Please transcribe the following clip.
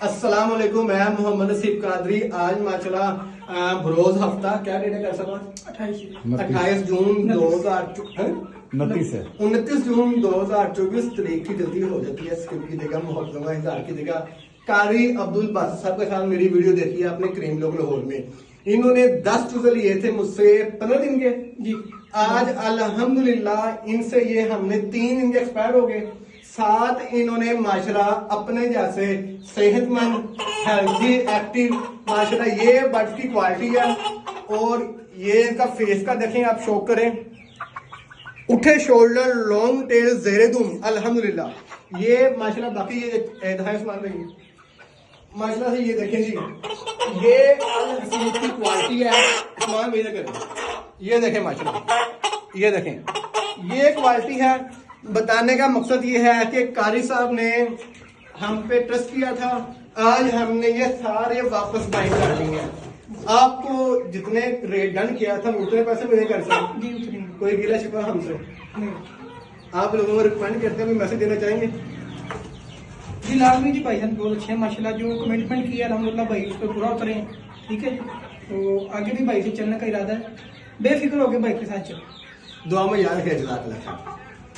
अस्सलाम वालेकुम, मैं मोहम्मद नसीब कादरी। आज माशाल्लाह बरोज हफ्ता क्या डेट है कर सकता 28 जून 29 जून 2024 तारीख की जल्दी हो जाती है। स्किप की जगह मोहब्बत इजहार की जगह कारी अब्दुल बासित साहब के साथ मेरी वीडियो देखी है आपने करीम लोग लाहौर में। इन्होंने 10 चूजे लिए थे मुझसे 15 दिन के जी। आज अल्हम्दुलिल्लाह इनसे ये हमने 3 दिन के एक्सपायर हो गए। साथ इन्होंने माशाल्लाह अपने जैसे सेहतमंद हेल्थी एक्टिव माशाल्लाह ये बर्ड्स की क्वालिटी है। और ये इनका फेस का देखें आप, शौक करें, उठे शोल्डर, लॉन्ग टेल, ज़ेरे दुम, अल्हम्दुलिल्लाह ये माशाल्लाह। बाकी ये सामान रही माशाल्लाह से ये देखें जी, ये अल की क्वालिटी है। सामान भेजा करें, ये देखें माशाल्लाह, ये देखें ये क्वालिटी है। बताने का मकसद ये है कि कारी साहब ने हम पे ट्रस्ट किया था, आज हमने ये सारे वापस बाइंग कर दिए हैं। आपको जितने रेट डन किया था उतने पैसे मिले कर सकते जी। कोई गिला शिकवा हमसे नहीं। आप लोगों को रिकमेंड करते हैं, मैसेज देना चाहेंगे जी? लाजमी जी, भाईजान बहुत अच्छे हैं माशाल्लाह। जो कमिटमेंट किया अल्हम्दुलिल्लाह भाई उस पर पूरा उतरे हैं, ठीक है जी। तो आगे भी भाई से चलने का इरादा है, बेफिक्र होकर भाई के साथ चलो। दुआ में याद रखें। जज़ाकल्लाह।